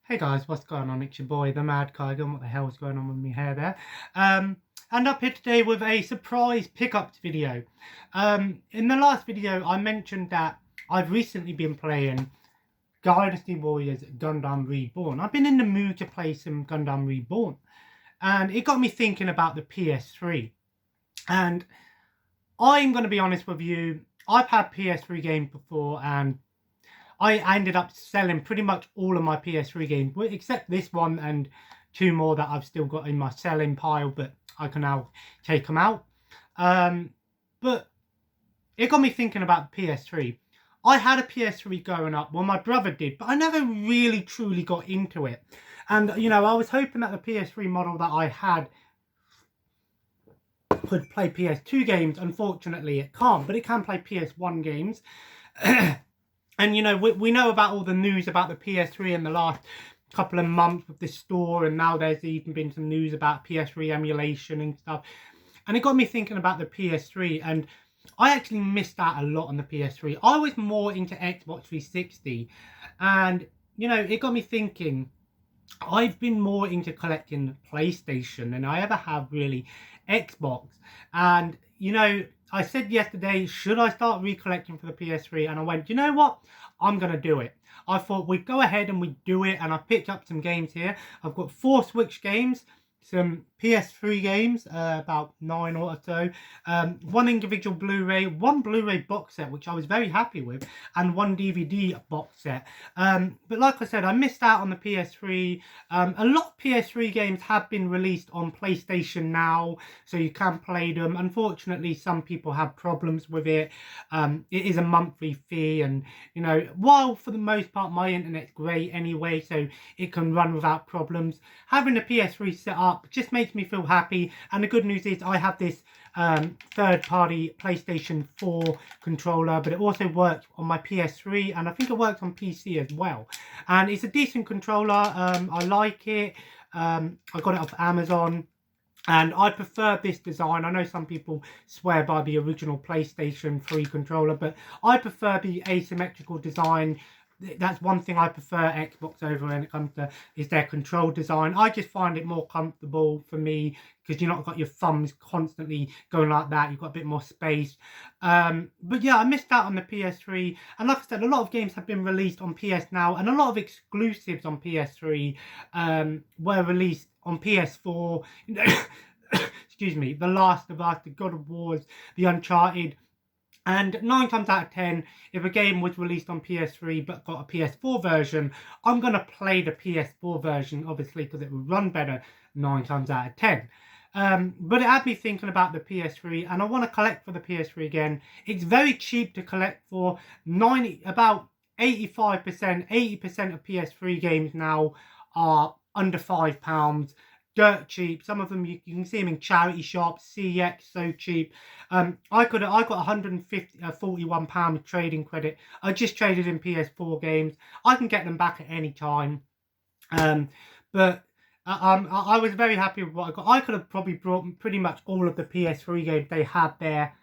Hey guys, what's going on? It's your boy, the Mad Kygan. What the hell's going on with my hair there? And up here today with a surprise pickups video. In the last video, I mentioned that I've recently been playing Dynasty Warriors Gundam Reborn. I've been in the mood to play some Gundam Reborn. And it got me thinking about the PS3. And I'm going to be honest with you, I've had PS3 games before and I ended up selling pretty much all of my PS3 games, except this one and two more that I've still got in my selling pile, but I can now take them out. But it got me thinking about the PS3. I had a PS3 growing up, well my brother did, but I never really truly got into it. And, you know, I was hoping that the PS3 model that I had could play PS2 games. Unfortunately, it can't, but it can play PS1 games. And, you know, we know about all the news about the PS3 in the last couple of months with the store, and now there's even been some news about PS3 emulation and stuff. And it got me thinking about the PS3, and I actually missed out a lot on the PS3. I was more into Xbox 360, and, you know, it got me thinking, I've been more into collecting PlayStation than I ever have really Xbox. And, you know, I said yesterday, should I start recollecting for the PS3? And I went, you know what? I'm going to do it. I thought we'd go ahead and we'd do it. And I picked up some games here. I've got 4 Switch games, some PS3 games, about 9 or so, 1 individual Blu-ray, 1 Blu-ray box set, which I was very happy with, and 1 DVD box set. But like I said, I missed out on the PS3. A lot of PS3 games have been released on PlayStation now, so you can play them. Unfortunately, some people have problems with it. It is a monthly fee, and, you know, while for the most part my internet's great anyway, so it can run without problems, having a PS3 set up just makes me feel happy. And the good news is I have this third-party PlayStation 4 controller, but it also works on my PS3, and I think it works on PC as well. And it's a decent controller. I like it. I got it off Amazon, and I prefer this design. I know some people swear by the original PlayStation 3 controller, but I prefer the asymmetrical design. That's one thing I prefer Xbox over when it comes to is their control design. I just find it more comfortable for me because you're not got your thumbs constantly going like that. You've got a bit more space. But yeah, I missed out on the PS3. And like I said, a lot of games have been released on PS Now, and a lot of exclusives on PS3 were released on PS4. Excuse me, The Last of Us, the God of Wars, the Uncharted. And 9 times out of 10, if a game was released on PS3 but got a PS4 version, I'm going to play the PS4 version, obviously, because it will run better 9 times out of 10. But it had me thinking about the PS3, and I want to collect for the PS3 again. It's very cheap to collect for. About 85%, 80% of PS3 games now are under £5. Dirt cheap. Some of them you can see them in charity shops. CX, so cheap. I got £141 trading credit. I just traded in PS4 games. I can get them back at any time. But I was very happy with what I got. I could have probably brought pretty much all of the PS3 games they had there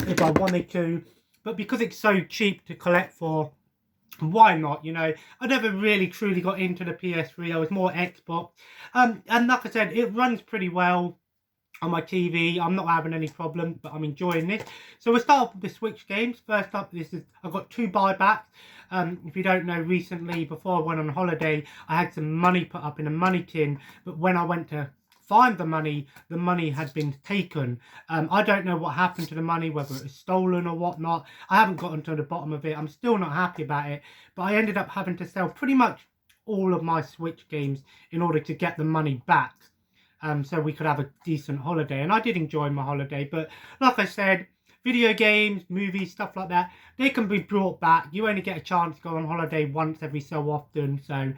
if I wanted to. But because it's so cheap to collect for, why not? You know, I never really truly got into the PS3. I was more Xbox. And like I said, it runs pretty well on my TV. I'm not having any problems, but I'm enjoying this. So we'll start off with the Switch games. First up, I've got 2 buybacks. If you don't know, recently, before I went on holiday, I had some money put up in a money tin, but when I went to find the money had been taken. I don't know what happened to the money, whether it was stolen or whatnot. I haven't gotten to the bottom of it. I'm still not happy about it, but I ended up having to sell pretty much all of my Switch games in order to get the money back, so we could have a decent holiday. And I did enjoy my holiday, but like I said, video games, movies, stuff like that, they can be brought back. You only get a chance to go on holiday once every so often. So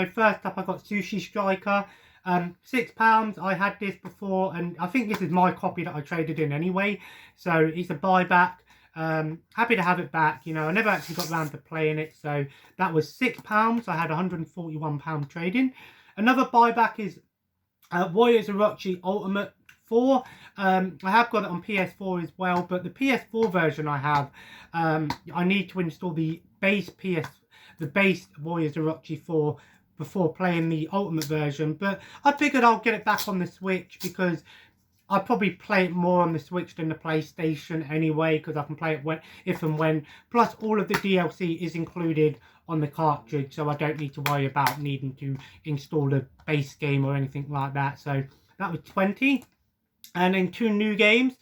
first up, I got Sushi Striker. £6. I had this before, and I think this is my copy that I traded in anyway, so it's a buyback. Happy to have it back. You know, I never actually got around to playing it, so that was £6. I had £141 trading. Another buyback is Warriors Orochi Ultimate 4. I have got it on PS4 as well, but the PS4 version I have, I need to install the base the base Warriors Orochi 4 before playing the Ultimate version. But I figured I'll get it back on the Switch because I'll probably play it more on the Switch than the PlayStation anyway, because I can play it if and when. Plus, all of the DLC is included on the cartridge, so I don't need to worry about needing to install the base game or anything like that. So that was 20. And then 2 new games.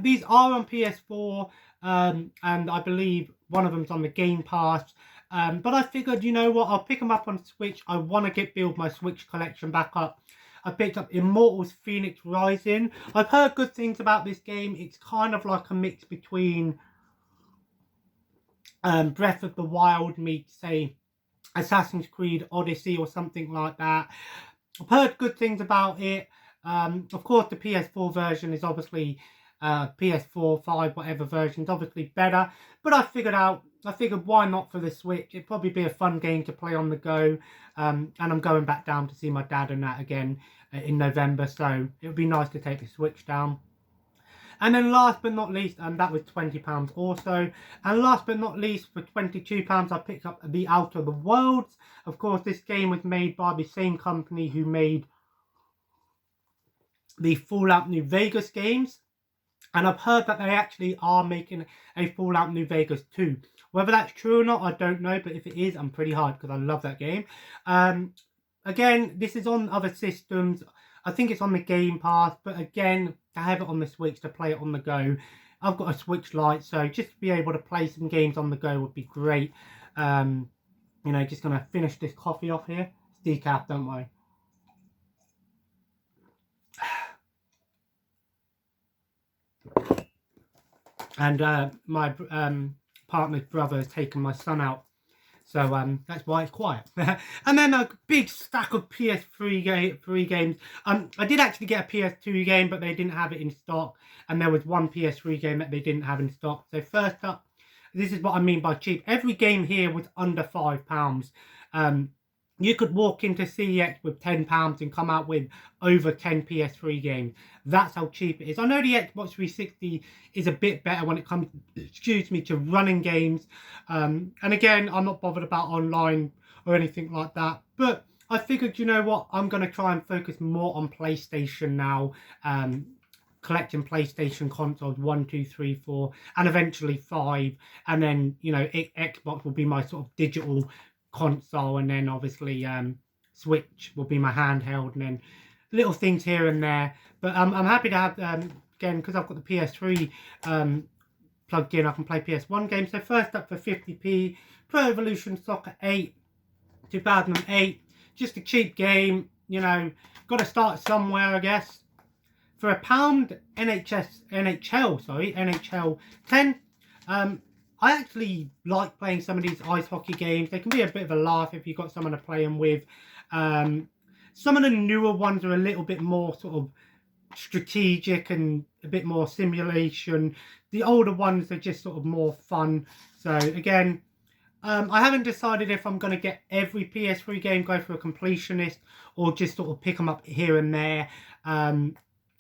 These are on PS4, and I believe one of them's on the Game Pass. But I figured, you know what, I'll pick them up on Switch. I want to build my Switch collection back up. I picked up Immortals Phoenix Rising. I've heard good things about this game. It's kind of like a mix between Breath of the Wild meets, say, Assassin's Creed Odyssey or something like that. I've heard good things about it. Of course, the PS4 version is obviously PS4, 5, whatever version is obviously better. But I figured why not for the Switch? It'd probably be a fun game to play on the go. And I'm going back down to see my dad and that again in November. So it would be nice to take the Switch down. And then last but not least, and that was £20 also. And last but not least, for £22, I picked up The Outer Worlds. Of course, this game was made by the same company who made the Fallout New Vegas games. And I've heard that they actually are making a Fallout New Vegas 2. Whether that's true or not, I don't know. But if it is, I'm pretty hyped because I love that game. Again, this is on other systems. I think it's on the Game Pass. But again, to have it on the Switch, to play it on the go. I've got a Switch Lite, so just to be able to play some games on the go would be great. You know, just going to finish this coffee off here. It's decaf, don't worry. And my partner's brother has taken my son out, so that's why it's quiet. And then a big stack of PS3 games. I did actually get a PS2 game, but they didn't have it in stock, and there was one PS3 game that they didn't have in stock. So first up, this is what I mean by cheap. Every game here was under £5. You could walk into CEX with £10 and come out with over 10 PS3 games. That's how cheap it is. I know the Xbox 360 is a bit better when it comes, to running games. And again, I'm not bothered about online or anything like that. But I figured, you know what, I'm going to try and focus more on PlayStation now. Collecting PlayStation consoles 1, 2, 3, 4, and eventually 5. And then, you know, Xbox will be my sort of digital console, and then obviously Switch will be my handheld, and then little things here and there. But I'm happy to have again, because I've got the PS3 plugged in, I can play PS1 games. So first up for 50p, Pro Evolution Soccer 8 2008, just a cheap game, you know, got to start somewhere, I guess. For £1, NHL 10. I actually like playing some of these ice hockey games. They can be a bit of a laugh if you've got someone to play them with. Some of the newer ones are a little bit more sort of strategic and a bit more simulation. The older ones are just sort of more fun. So again, I haven't decided if I'm going to get every PS3 game, go for a completionist, or just sort of pick them up here and there.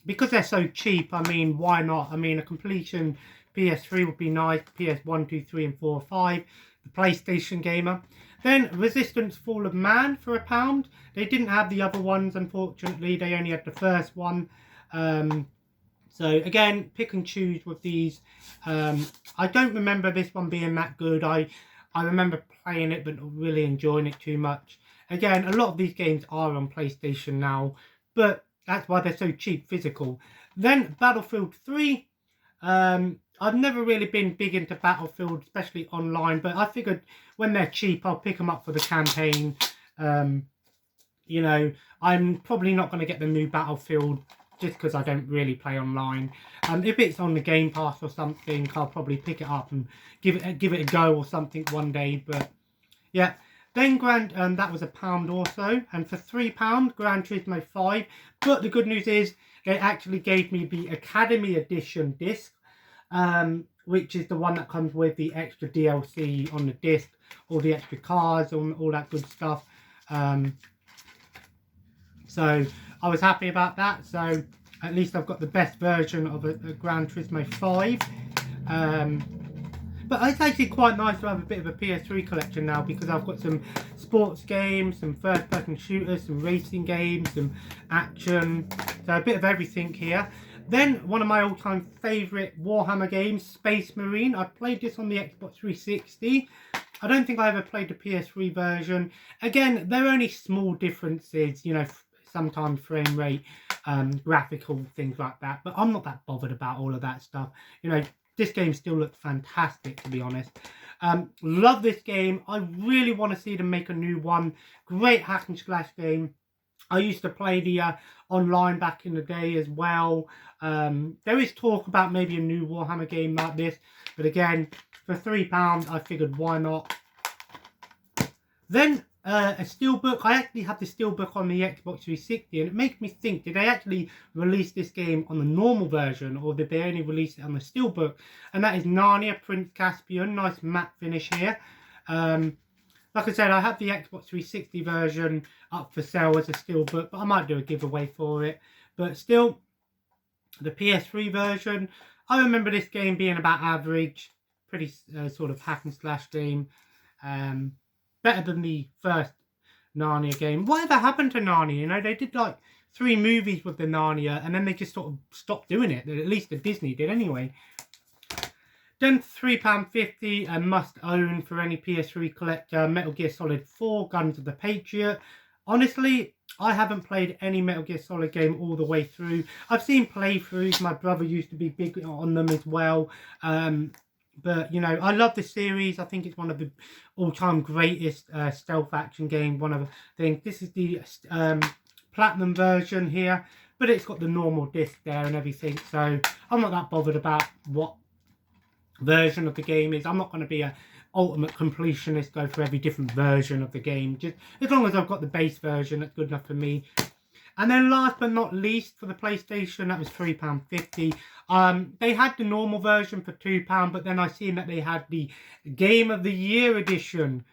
Because they're so cheap, I mean, why not? I mean, a completion PS3 would be nice, PS1, 2, 3, and 4, 5, the PlayStation Gamer. Then Resistance Fall of Man for £1. They didn't have the other ones, unfortunately. They only had the first one. So again, pick and choose with these. I don't remember this one being that good. I remember playing it, but not really enjoying it too much. Again, a lot of these games are on PlayStation now, but that's why they're so cheap, physical. Then Battlefield 3. I've never really been big into Battlefield, especially online, but I figured when they're cheap, I'll pick them up for the campaign. You know, I'm probably not going to get the new Battlefield just because I don't really play online. If it's on the Game Pass or something, I'll probably pick it up and give it a go or something one day. But yeah, then that was £1 also, and for £3, Gran Turismo 5. But the good news is they actually gave me the Academy Edition disc. Which is the one that comes with the extra DLC on the disc, all the extra cars, all that good stuff. So I was happy about that. So at least I've got the best version of a Gran Turismo 5. But it's actually quite nice to have a bit of a PS3 collection now, because I've got some sports games, some first-person shooters, some racing games, some action, so a bit of everything here. Then one of my all-time favourite Warhammer games, Space Marine. I played this on the Xbox 360. I don't think I ever played the PS3 version. Again, there are only small differences, you know, sometimes frame rate, graphical, things like that. But I'm not that bothered about all of that stuff. You know, this game still looks fantastic, to be honest. Love this game. I really want to see them make a new one. Great hack and slash game. I used to play the online back in the day as well. There is talk about maybe a new Warhammer game like this. But again, for £3, I figured why not. Then a steelbook. I actually have the steelbook on the Xbox 360, and it makes me think, did they actually release this game on the normal version, or did they only release it on the steelbook? And that is Narnia, Prince Caspian. Nice matte finish here. Like I said, I have the Xbox 360 version up for sale as a steelbook, but I might do a giveaway for it. But still, the PS3 version, I remember this game being about average, pretty sort of hack and slash game. Better than the first Narnia game. Whatever happened to Narnia? You know, they did like 3 movies with the Narnia, and then they just sort of stopped doing it. At least the Disney did anyway. Then £3.50, a must own for any PS3 collector, Metal Gear Solid 4, Guns of the Patriot. Honestly, I haven't played any Metal Gear Solid game all the way through. I've seen playthroughs. My brother used to be big on them as well. But, you know, I love the series. I think it's one of the all-time greatest stealth action games. One of the things. This is the Platinum version here. But it's got the normal disc there and everything. So I'm not that bothered about what version of the game is. I'm not going to be a ultimate completionist, go for every different version of the game. Just as long as I've got the base version, that's good enough for me. And then last but not least, for the PlayStation, that was £3.50. They had the normal version for £2, but then I seen that they had the Game of the Year edition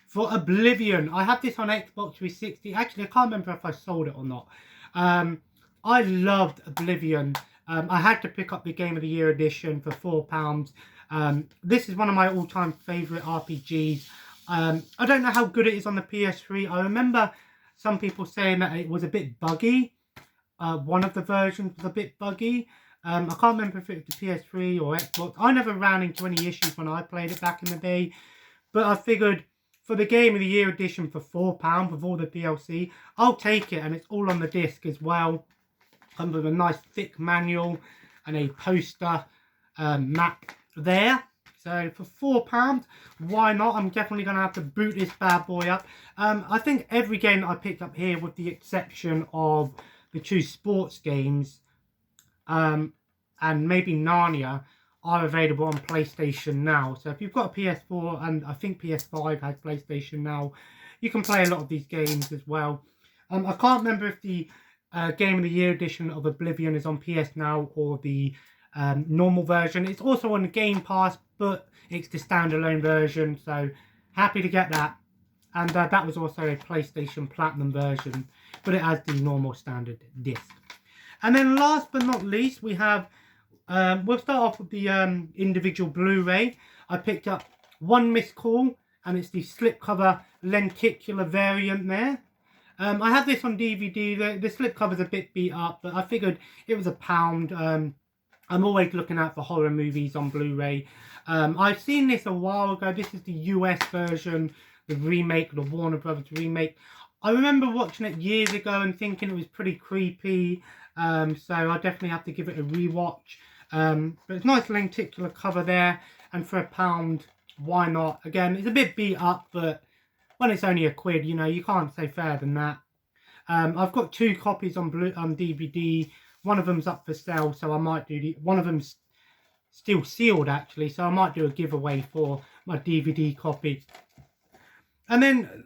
for Oblivion. I have this on Xbox 360. Actually, I can't remember if I sold it or not. I loved Oblivion. I had to pick up the Game of the Year edition for £4. This is one of my all-time favourite RPGs. I don't know how good it is on the PS3. I remember some people saying that it was a bit buggy. One of the versions was a bit buggy. I can't remember if it was the PS3 or Xbox. I never ran into any issues when I played it back in the day. But I figured for the Game of the Year edition for £4 with all the DLC, I'll take it. And it's all on the disc as well. Comes with a nice thick manual and a poster map there. So for £4, why not? I'm definitely going to have to boot this bad boy up. I think every game that I picked up here, with the exception of the 2 sports games and maybe Narnia, are available on PlayStation Now. So if you've got a PS4, and I think PS5 has PlayStation Now, you can play a lot of these games as well. I can't remember if the Game of the Year edition of Oblivion is on PS Now or the normal version. It's also on the Game Pass, but it's the standalone version, so happy to get that. And that was also a PlayStation Platinum version, but it has the normal standard disc. And then last but not least, we have, we'll start off with the individual Blu-ray. I picked up One Missed Call, and it's the slipcover lenticular variant there. I have this on DVD. The slipcover's a bit beat up, but I figured it was £1. I'm always looking out for horror movies on Blu-ray. I've seen this a while ago. This is the US version, the remake, the Warner Brothers remake. I remember watching it years ago and thinking it was pretty creepy. So I definitely have to give it a rewatch. But it's nice lenticular cover there. And for £1, why not? Again, it's a bit beat up, but when it's only £1, you know, you can't say fairer than that. I've got 2 copies on DVD. One of them's up for sale, so I might do one of them's still sealed actually, so I might do a giveaway for my DVD copy. And then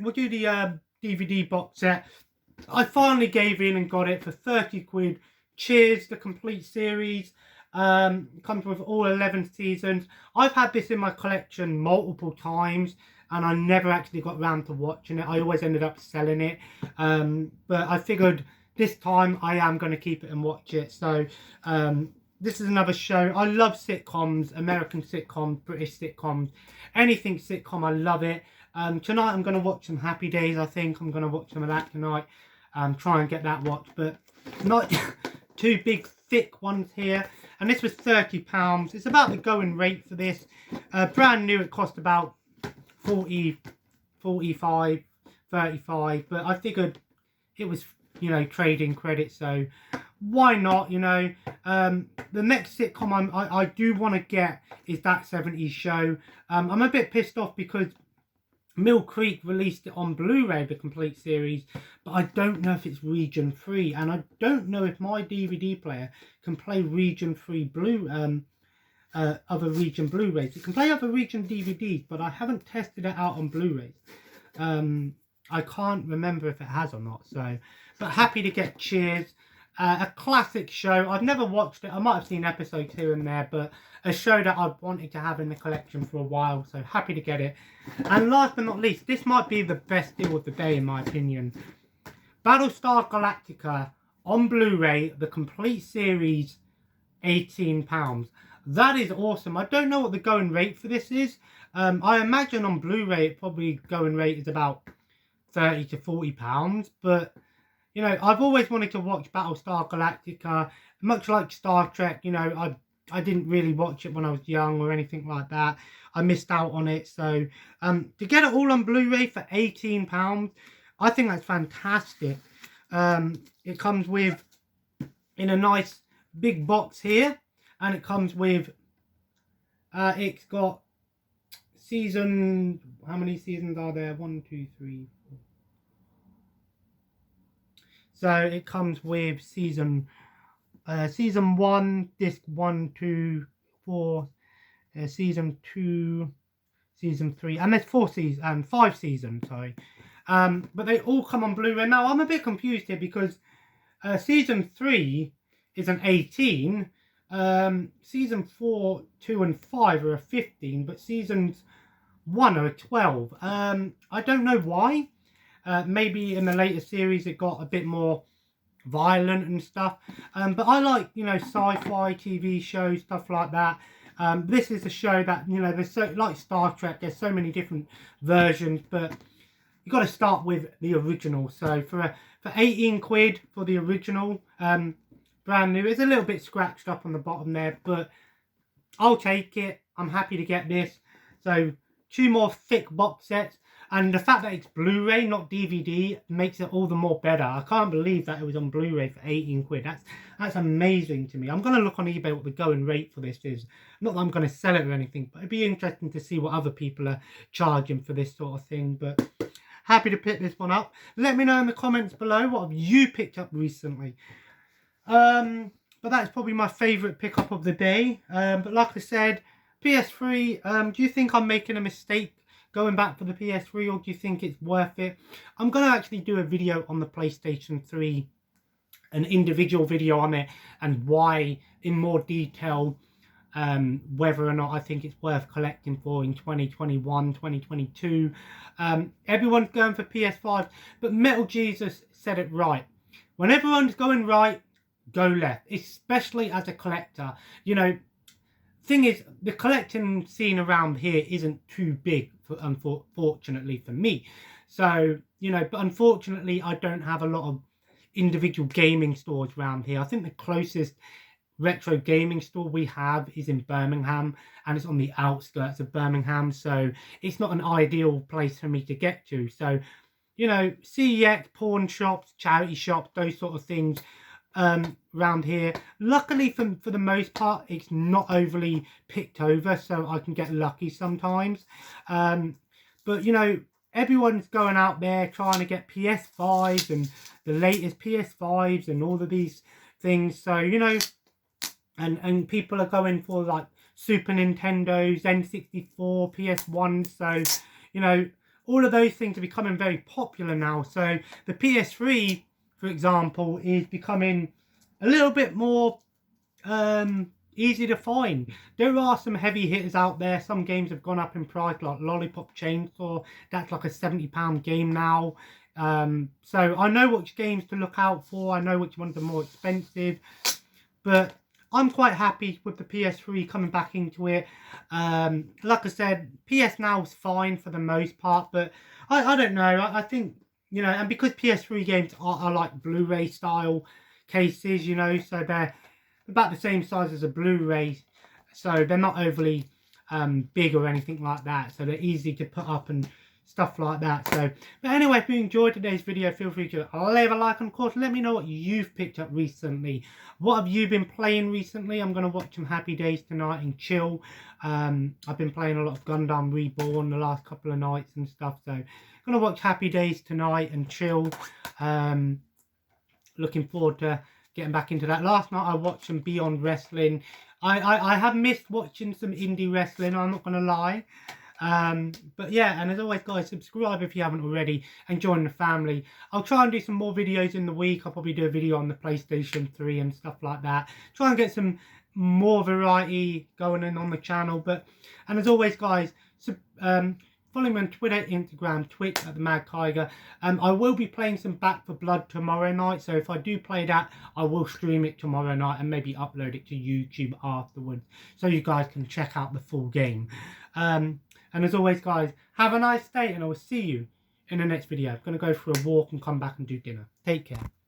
we'll do the DVD box set. I finally gave in and got it for £30. Cheers, the complete series. Comes with all 11 seasons. I've had this in my collection multiple times, and I never actually got round to watching it. I always ended up selling it. But I figured this time I am going to keep it and watch it. So this is another show. I love sitcoms, American sitcoms, British sitcoms, anything sitcom, I love it. Tonight I'm going to watch some Happy Days, I think. I'm going to watch some of that tonight. Try and get that watched, but not two big thick ones here. And this was £30. It's about the going rate for this. Brand new, it cost about 40, 45, 35, but I figured it was, you know, trading credit, so why not, you know. The next sitcom I do want to get is That 70s Show. I'm a bit pissed off because Mill Creek released it on Blu-ray, the complete series, but I don't know if it's region free, and I don't know if my DVD player can play region free other region Blu-rays. It can play other region DVDs, but I haven't tested it out on Blu-rays. I can't remember if it has or not, so, but happy to get Cheers. A classic show. I've never watched it. I might have seen episodes here and there, but a show that I've wanted to have in the collection for a while, so happy to get it. And last but not least, this might be the best deal of the day in my opinion. Battlestar Galactica on Blu-ray, the complete series, £18. That is awesome. I don't know what the going rate for this is. I imagine on Blu-ray it probably going rate is about £30 to £40, but you know, I've always wanted to watch Battlestar Galactica, much like Star Trek. You know, I didn't really watch it when I was young or anything like that. I missed out on it. So to get it all on Blu-ray for £18, I think that's fantastic. It comes with, in a nice big box here, and it comes with, it's got season, how many seasons are there? 1, 2, 3, 4. So it comes with season 1, disc 1, 2, 4, season 2, season 3, and there's 5 seasons, sorry. But they all come on Blu-ray. Now I'm a bit confused here because season 3 is an 18, season 4, 2 and 5 are a 15, but seasons 1 are a 12. I don't know why. Maybe in the later series it got a bit more violent and stuff. But I like, you know, sci-fi TV shows, stuff like that. This is a show that, you know, there's so, like Star Trek, there's so many different versions, but you've got to start with the original. So for 18 quid for the original, brand new, it's a little bit scratched up on the bottom there, but I'll take it. I'm happy to get this. So 2 more thick box sets. And the fact that it's Blu-ray, not DVD, makes it all the more better. I can't believe that it was on Blu-ray for 18 quid. That's amazing to me. I'm going to look on eBay what the going rate for this is. Not that I'm going to sell it or anything, but it'd be interesting to see what other people are charging for this sort of thing. But happy to pick this one up. Let me know in the comments below what have you picked up recently. But that's probably my favourite pickup of the day. But like I said, PS3, do you think I'm making a mistake going back for the PS3, or do you think it's worth it? I'm going to actually do a video on the PlayStation 3, an individual video on it, and why in more detail, whether or not I think it's worth collecting for in 2021, 2022. Everyone's going for PS5, but Metal Jesus said it right. When everyone's going right, go left, especially as a collector. You know, thing is, the collecting scene around here isn't too big, unfortunately for me. So, you know, but unfortunately I don't have a lot of individual gaming stores around here. I think the closest retro gaming store we have is in Birmingham, and it's on the outskirts of Birmingham, so it's not an ideal place for me to get to. So, you know, CEX, pawn shops, charity shops, those sort of things around here. Luckily for the most part it's not overly picked over, so I can get lucky sometimes. But you know, everyone's going out there trying to get PS5s and the latest PS5s and all of these things, so you know, and people are going for like Super Nintendos, N64, PS1, so you know, all of those things are becoming very popular now. So the PS3, for example, is becoming a little bit more easy to find. There are some heavy hitters out there. Some games have gone up in price, like Lollipop Chainsaw. That's like a £70 game now. So I know which games to look out for. I know which ones are more expensive. But I'm quite happy with the PS3 coming back into it. Like I said, PS Now is fine for the most part, but I don't know. I think, you know, and because PS3 games are like Blu-ray style cases, you know, so they're about the same size as a Blu-ray, so they're not overly big or anything like that, so they're easy to put up and stuff like that. So, but anyway, if you enjoyed today's video, feel free to leave a like, and of course let me know what you've picked up recently. What have you been playing recently? I'm going to watch some Happy Days tonight and chill. I've been playing a lot of Gundam Reborn the last couple of nights and stuff, so I'm going to watch Happy Days tonight and chill. Looking forward to getting back into that. Last night I watched some Beyond Wrestling. I have missed watching some indie wrestling, I'm not going to lie. But yeah, and as always guys, subscribe if you haven't already and join the family. I'll try and do some more videos in the week. I'll probably do a video on the PlayStation 3 and stuff like that. Try and get some more variety going on the channel. And as always guys, follow me on Twitter, Instagram, Twitch at the Mad Tiger. I will be playing some Back 4 Blood tomorrow night, so if I do play that, I will stream it tomorrow night and maybe upload it to YouTube afterwards, so you guys can check out the full game. And as always guys, have a nice day, and I will see you in the next video. I'm going to go for a walk and come back and do dinner. Take care.